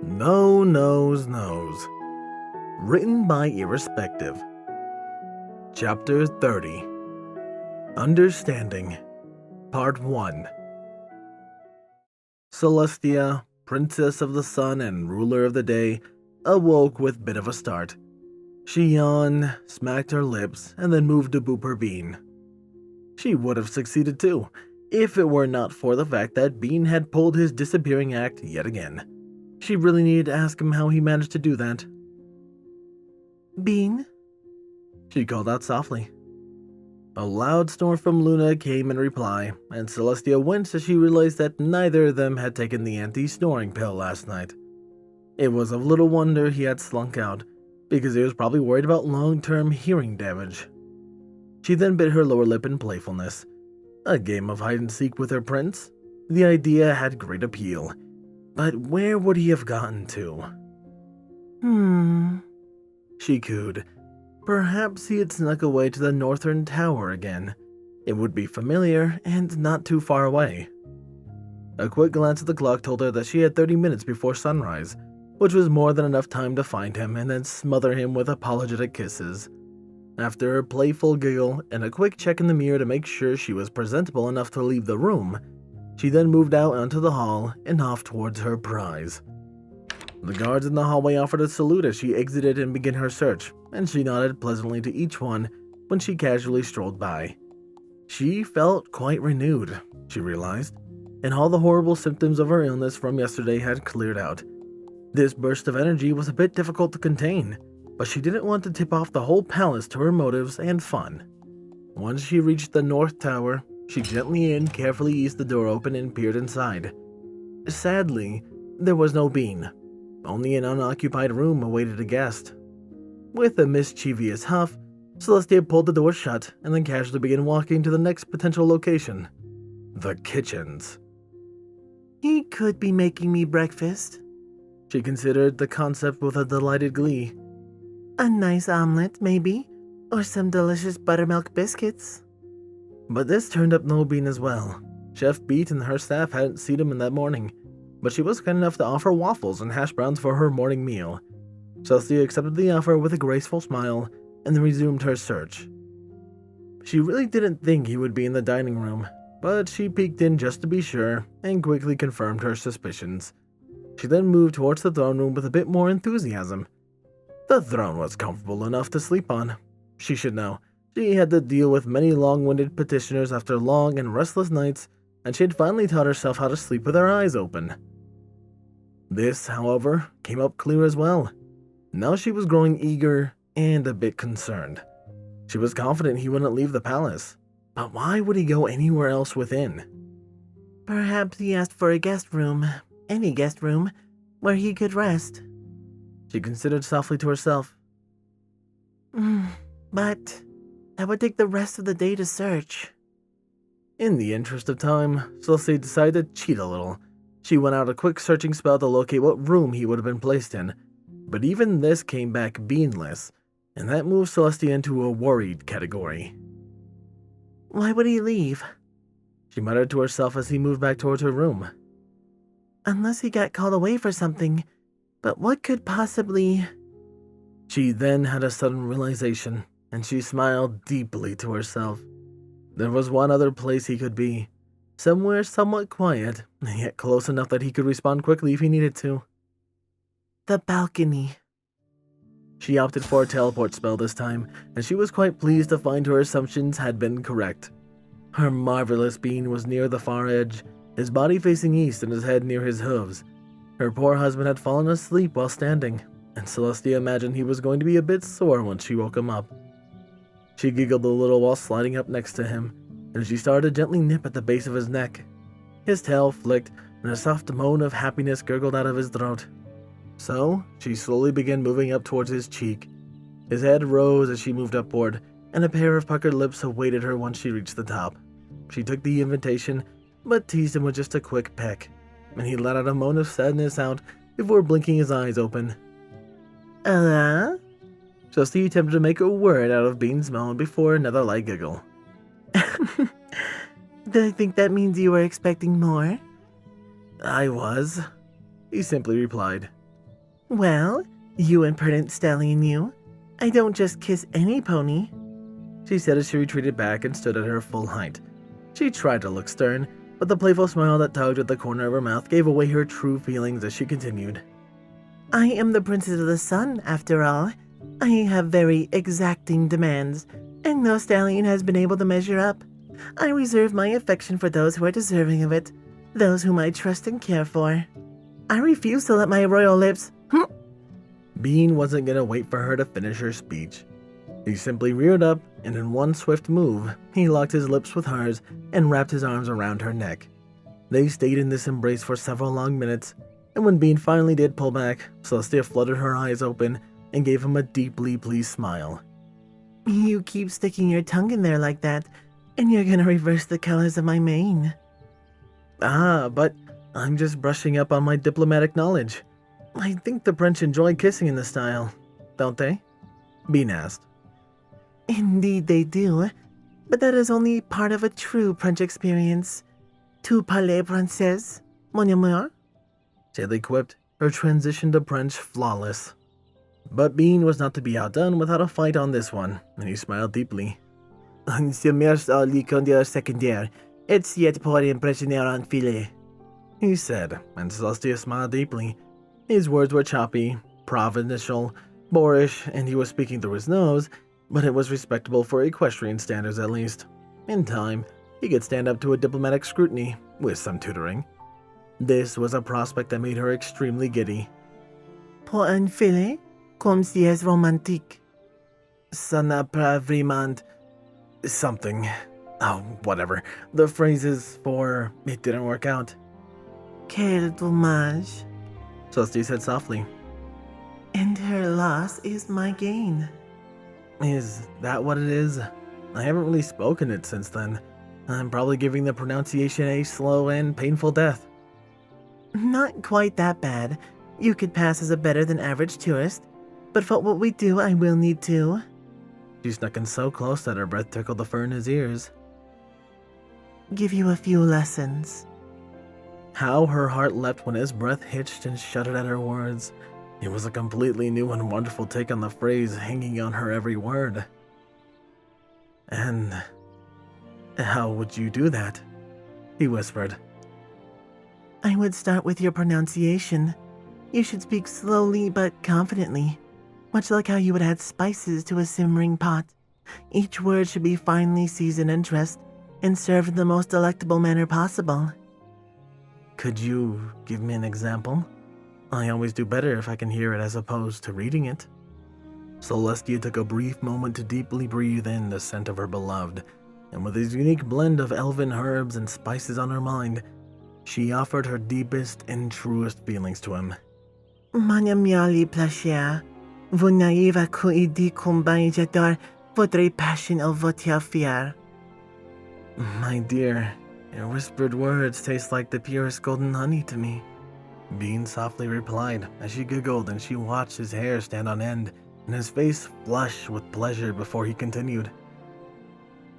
No Nose Knows. Written by Irrespective. Chapter 30. Understanding. Part 1. Celestia, Princess of the Sun and Ruler of the Day, awoke with a bit of a start. She yawned, smacked her lips, and then moved to boop her bean. She would have succeeded too, if it were not for the fact that Bean had pulled his disappearing act yet again. She really needed to ask him how he managed to do that. "Bean?" she called out softly. A loud snore from Luna came in reply, and Celestia winced as she realized that neither of them had taken the anti-snoring pill last night. It was of little wonder he had slunk out, because he was probably worried about long-term hearing damage. She then bit her lower lip in playfulness. A game of hide-and-seek with her prince? The idea had great appeal. But where would he have gotten to? She cooed. Perhaps he had snuck away to the northern tower again. It would be familiar and not too far away. A quick glance at the clock told her that she had 30 minutes before sunrise, which was more than enough time to find him and then smother him with apologetic kisses. After a playful giggle and a quick check in the mirror to make sure she was presentable enough to leave the room, she then moved out onto the hall and off towards her prize. The guards in the hallway offered a salute as she exited and began her search, and she nodded pleasantly to each one when she casually strolled by. She felt quite renewed, she realized, and all the horrible symptoms of her illness from yesterday had cleared out. This burst of energy was a bit difficult to contain, but she didn't want to tip off the whole palace to her motives and fun. Once she reached the north tower, she gently and carefully eased the door open and peered inside. Sadly, there was no Bean. Only an unoccupied room awaited a guest. With a mischievous huff, Celestia pulled the door shut and then casually began walking to the next potential location. The kitchens. "He could be making me breakfast," she considered the concept with a delighted glee. "A nice omelet, maybe, or some delicious buttermilk biscuits." But this turned up no Bean as well. Chef Beat and her staff hadn't seen him in that morning, but she was kind enough to offer waffles and hash browns for her morning meal. Saucy accepted the offer with a graceful smile and then resumed her search. She really didn't think he would be in the dining room, but she peeked in just to be sure and quickly confirmed her suspicions. She then moved towards the throne room with a bit more enthusiasm. The throne was comfortable enough to sleep on. She should know. She had to deal with many long-winded petitioners after long and restless nights, and she had finally taught herself how to sleep with her eyes open. This, however, came up clear as well. Now she was growing eager and a bit concerned. She was confident he wouldn't leave the palace, but why would he go anywhere else within? Perhaps he asked for a guest room, any guest room, where he could rest. She considered softly to herself. But that would take the rest of the day to search. In the interest of time, Saucy decided to cheat a little. She went out a quick searching spell to locate what room he would have been placed in, but even this came back beanless, and that moved Celestia into a worried category. Why would he leave? She muttered to herself as he moved back towards her room. Unless he got called away for something, but what could possibly... She then had a sudden realization, and she smiled deeply to herself. There was one other place he could be. Somewhere somewhat quiet, yet close enough that he could respond quickly if he needed to. The balcony. She opted for a teleport spell this time, and she was quite pleased to find her assumptions had been correct. Her marvelous Bean was near the far edge, his body facing east and his head near his hooves. Her poor husband had fallen asleep while standing, and Celestia imagined he was going to be a bit sore once she woke him up. She giggled a little while sliding up next to him, and she started to gently nip at the base of his neck. His tail flicked, and a soft moan of happiness gurgled out of his throat. So, she slowly began moving up towards his cheek. His head rose as she moved upward, and a pair of puckered lips awaited her once she reached the top. She took the invitation, but teased him with just a quick peck, and he let out a moan of sadness out before blinking his eyes open. Saucy attempted to make a word out of Bean's moan before another light giggle. Do I think that means you were expecting more? I was, he simply replied. Well, you imprudent stallion you. I don't just kiss any pony, she said as she retreated back and stood at her full height. She tried to look stern, but the playful smile that tugged at the corner of her mouth gave away her true feelings as she continued. I am the Princess of the Sun, after all. I have very exacting demands, and no stallion has been able to measure up. I reserve my affection for those who are deserving of it, those whom I trust and care for. I refuse to let my royal lips... Bean wasn't going to wait for her to finish her speech. He simply reared up, and in one swift move, he locked his lips with hers and wrapped his arms around her neck. They stayed in this embrace for several long minutes, and when Bean finally did pull back, Celestia fluttered her eyes open and gave him a deeply pleased smile. You keep sticking your tongue in there like that, and you're gonna reverse the colors of my mane. But I'm just brushing up on my diplomatic knowledge. I think the French enjoy kissing in this style, don't they? Bean asked. Indeed they do, but that is only part of a true French experience. Tu parles français, mon amour? Sadly quipped, her transition to French flawless. But Bean was not to be outdone without a fight on this one, and he smiled deeply. On se merce à l'école secondaire, it's yet pour impressionner en filet, he said, and Celestia smiled deeply. His words were choppy, provincial, boorish, and he was speaking through his nose, but it was respectable for equestrian standards at least. In time, he could stand up to a diplomatic scrutiny, with some tutoring. This was a prospect that made her extremely giddy. Pour un filet, comme si es romantique. Ça n'a pas vraiment... something. Oh, whatever. The phrases for it didn't work out. Quel dommage, Celestia said softly. And her loss is my gain. Is that what it is? I haven't really spoken it since then. I'm probably giving the pronunciation a slow and painful death. Not quite that bad. You could pass as a better than average tourist, but for what we do, I will need to. She snuck in so close that her breath tickled the fur in his ears. Give you a few lessons. How her heart leapt when his breath hitched and shuddered at her words. It was a completely new and wonderful take on the phrase hanging on her every word. And how would you do that? He whispered. I would start with your pronunciation. You should speak slowly but confidently, much like how you would add spices to a simmering pot. Each word should be finely seasoned and dressed, and served in the most delectable manner possible. Could you give me an example? I always do better if I can hear it as opposed to reading it. Celestia took a brief moment to deeply breathe in the scent of her beloved, and with his unique blend of elven herbs and spices on her mind, she offered her deepest and truest feelings to him. Mon ami plaisir, vous n'avez qu'à dire combien j'adore votre passion et votre fier. My dear, your whispered words taste like the purest golden honey to me, Bean softly replied as she giggled and she watched his hair stand on end and his face flush with pleasure before he continued.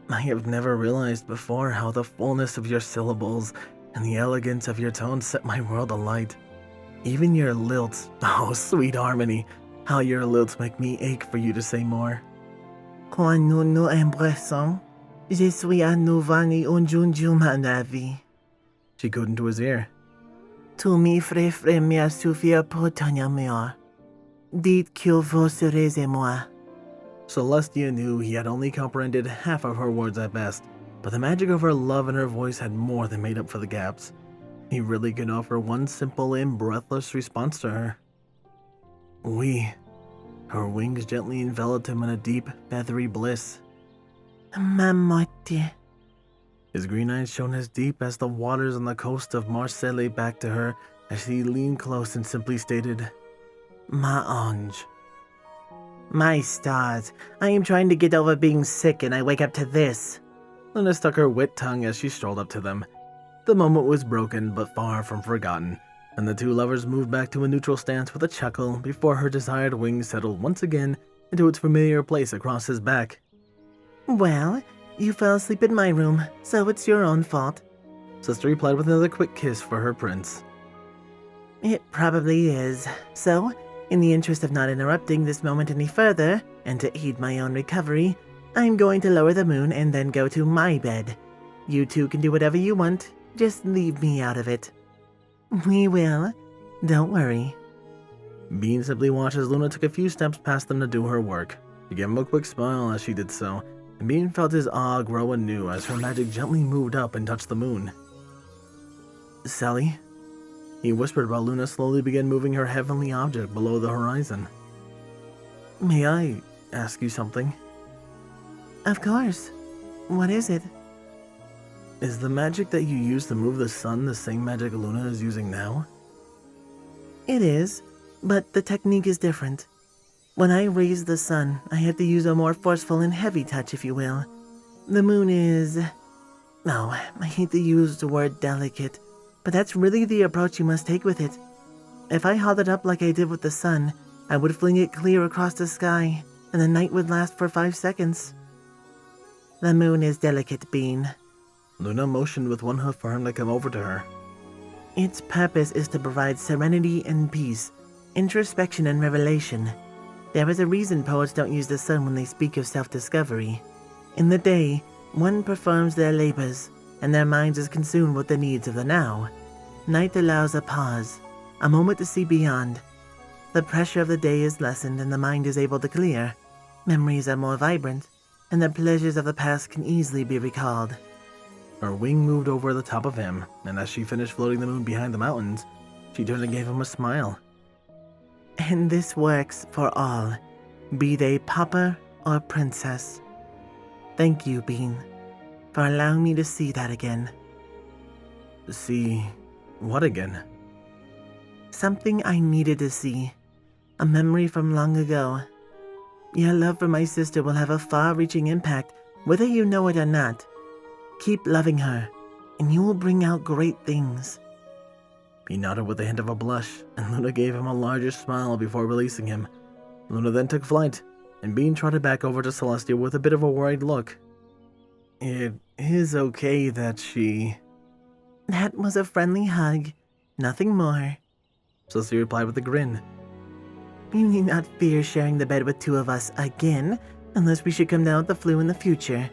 I have never realized before how the fullness of your syllables and the elegance of your tone set my world alight. Even your lilts, oh sweet harmony, how your lilts make me ache for you to say more. Quand nous nous embrassons, je suis à nouveau un junjun ma vie. She cooed into his ear. Tu me ferais frémir suffire pour ton amour. Dites que vous serez et moi. Celestia knew he had only comprehended half of her words at best, but the magic of her love and her voice had more than made up for the gaps. He really could offer one simple and breathless response to her. Oui. Her wings gently enveloped him in a deep, feathery bliss. Ma moitié. His green eyes shone as deep as the waters on the coast of Marseille back to her as he leaned close and simply stated, Ma ange. My stars, I am trying to get over being sick and I wake up to this. Luna stuck her wet tongue as she strolled up to them. The moment was broken but far from forgotten, and the two lovers moved back to a neutral stance with a chuckle before her desired wings settled once again into its familiar place across his back. Well, you fell asleep in my room, so it's your own fault, Sister replied with another quick kiss for her prince. It probably is. So, In the interest of not interrupting this moment any further, and to aid my own recovery, I'm going to lower the moon and then go to my bed. You two can do whatever you want, just leave me out of it. We will. Don't worry. Bean simply watched as Luna took a few steps past them to do her work. She gave him a quick smile as she did so, and Bean felt his awe grow anew as her magic gently moved up and touched the moon. "Sally?" he whispered while Luna slowly began moving her heavenly object below the horizon. "May I ask you something?" Of course. What is it? Is the magic that you used to move the sun the same magic Luna is using now? It is, but the technique is different. When I raise the sun, I have to use a more forceful and heavy touch, if you will. The moon is... Oh, I hate to use the word delicate, but that's really the approach you must take with it. If I held it up like I did with the sun, I would fling it clear across the sky, and the night would last for 5 seconds. The moon is delicate, Bean. Luna motioned with one hoof for him to come over to her. Its purpose is to provide serenity and peace, introspection and revelation. There is a reason poets don't use the sun when they speak of self-discovery. In the day, one performs their labors, and their minds is consumed with the needs of the now. Night allows a pause, a moment to see beyond. The pressure of the day is lessened and the mind is able to clear. Memories are more vibrant, and the pleasures of the past can easily be recalled. Her wing moved over the top of him, and as she finished floating the moon behind the mountains, she turned and gave him a smile. And this works for all, be they pauper or princess. Thank you, Bean, for allowing me to see that again. See what again? Something I needed to see. A memory from long ago. Your love for my sister will have a far-reaching impact, whether you know it or not. Keep loving her, and you will bring out great things. He nodded with a hint of a blush, and Luna gave him a larger smile before releasing him. Luna then took flight, and Bean trotted back over to Celestia with a bit of a worried look. It is okay that she... That was a friendly hug, nothing more. Celestia replied with a grin. You need not fear sharing the bed with 2 of us again, unless we should come down with the flu in the future.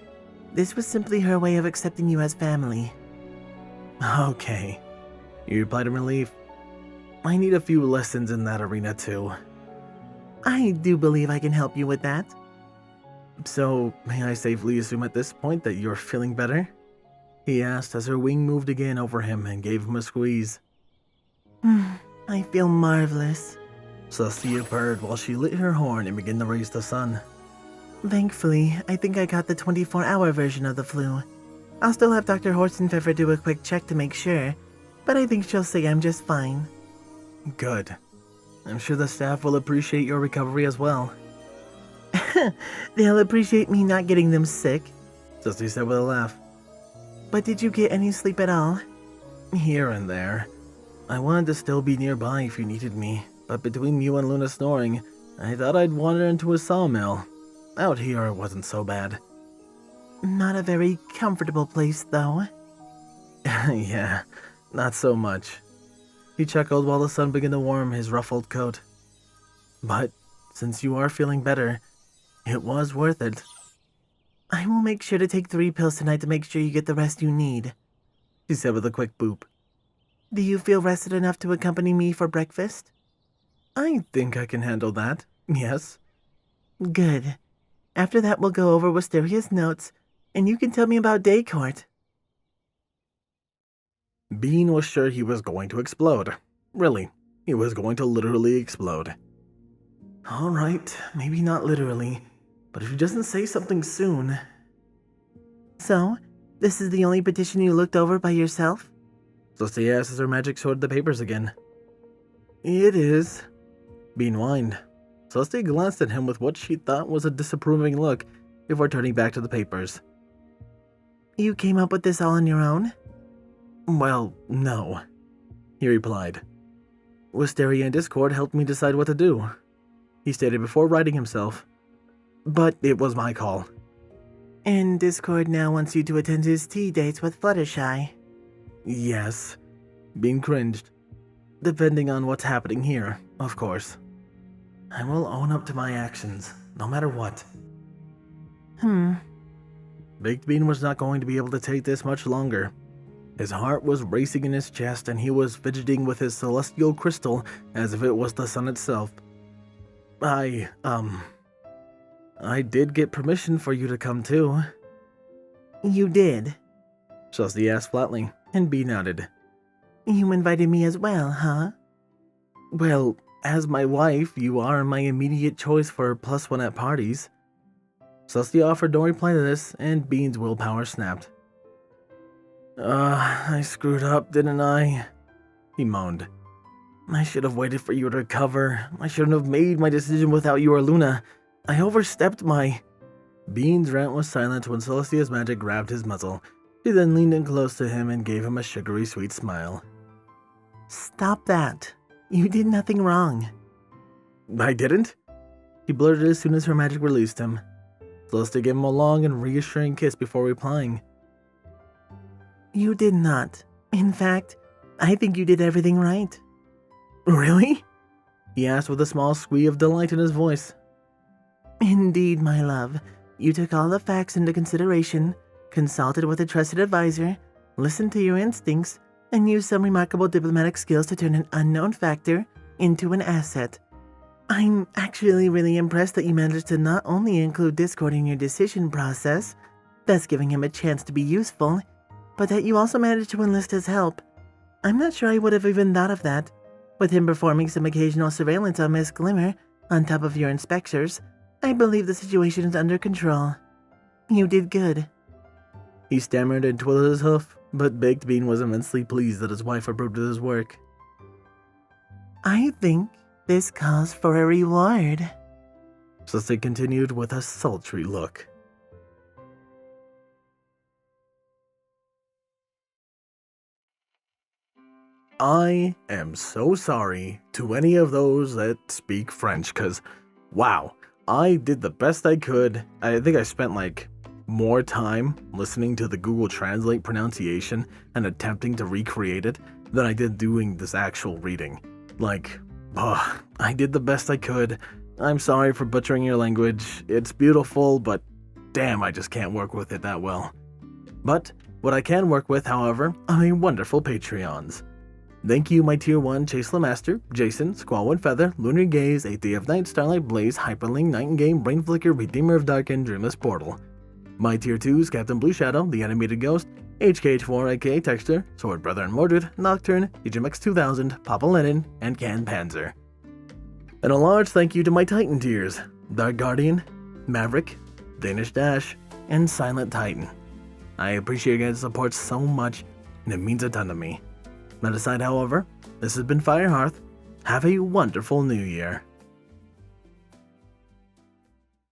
This was simply her way of accepting you as family. Okay, he replied in relief. I need a few lessons in that arena too. I do believe I can help you with that. So, may I safely assume at this point that you're feeling better? He asked as her wing moved again over him and gave him a squeeze. I feel marvelous. Celestia purred while she lit her horn and began to raise the sun. Thankfully, I think I got the 24-hour version of the flu. I'll still have Dr. Windfeather do a quick check to make sure, but I think she'll say I'm just fine. Good. I'm sure the staff will appreciate your recovery as well. They'll appreciate me not getting them sick. Celestia said with a laugh. But did you get any sleep at all? Here and there. I wanted to still be nearby if you needed me, but between you and Luna snoring, I thought I'd wander into a sawmill. Out here, it wasn't so bad. Not a very comfortable place, though. Yeah, not so much. He chuckled while the sun began to warm his ruffled coat. But, since you are feeling better, it was worth it. I will make sure to take 3 pills tonight to make sure you get the rest you need, she said with a quick boop. Do you feel rested enough to accompany me for breakfast? I think I can handle that, yes. Good. After that, we'll go over Wisteria's notes, and you can tell me about Day Court. Bean was sure he was going to explode. Really, he was going to literally explode. Alright, maybe not literally, but if he doesn't say something soon... So, this is the only petition you looked over by yourself? Celestia asked as her magic sorted the papers again. It is. Bean whined. Celestia glanced at him with what she thought was a disapproving look before turning back to the papers. You came up with this all on your own? Well, no, he replied. Wisteria and Discord helped me decide what to do, he stated before writing himself. But it was my call. And Discord now wants you to attend his tea dates with Fluttershy. Yes, Bean cringed. Depending on what's happening here, of course. I will own up to my actions, no matter what. Baked Bean was not going to be able to take this much longer. His heart was racing in his chest and he was fidgeting with his celestial crystal as if it was the sun itself. I did get permission for you to come too. You did? Saucy asked flatly, and Bee nodded. You invited me as well, huh? Well, as my wife, you are my immediate choice for +1 at parties. Celestia offered no reply to this, and Bean's willpower snapped. I screwed up, didn't I? He moaned. I should have waited for you to recover. I shouldn't have made my decision without you or Luna. I overstepped my... Bean's rant was silent when Celestia's magic grabbed his muzzle. She then leaned in close to him and gave him a sugary sweet smile. Stop that. You did nothing wrong. I didn't? He blurted as soon as her magic released him. Celestia gave him a long and reassuring kiss before replying. You did not. In fact, I think you did everything right. Really? He asked with a small squeak of delight in his voice. Indeed, my love. You took all the facts into consideration, consulted with a trusted advisor, listened to your instincts, and used some remarkable diplomatic skills to turn an unknown factor into an asset. I'm actually really impressed that you managed to not only include Discord in your decision process, thus giving him a chance to be useful, but that you also managed to enlist his help. I'm not sure I would have even thought of that, with him performing some occasional surveillance on Miss Glimmer on top of your inspectors. I believe the situation is under control. You did good. He stammered and twiddled his hoof, but Baked Bean was immensely pleased that his wife approved of his work. I think this calls for a reward. Saucy continued with a sultry look. I am so sorry to any of those that speak French, cause wow, I did the best I could. I think I spent more time listening to the Google Translate pronunciation and attempting to recreate it than I did doing this actual reading. I did the best I could. I'm sorry for butchering your language. It's beautiful, but damn, I just can't work with it that well. But what I can work with, however, are my wonderful Patreons. Thank you, my Tier 1 Chase LeMaster, Jason, Squall, Windfeather, Lunar Gaze, 8th Day of Night, Starlight, Blaze, Hyperlink, Night and Game, Brain Flicker, Redeemer of Dark, and Dreamless Portal. My Tier 2s, Captain BlueShadow, The Animated Ghost, HKH4, aka Texture, Sword Brother and Mordred, Nocturne, DJMX 2000, Papa Lennon, and Can Panzer. And a large thank you to my Titan tiers, Dark Guardian, Maverick, DanishDash, and Silent Titan. I appreciate your guys' support so much, and it means a ton to me. That aside, however, this has been Firehearth. Have a wonderful new year.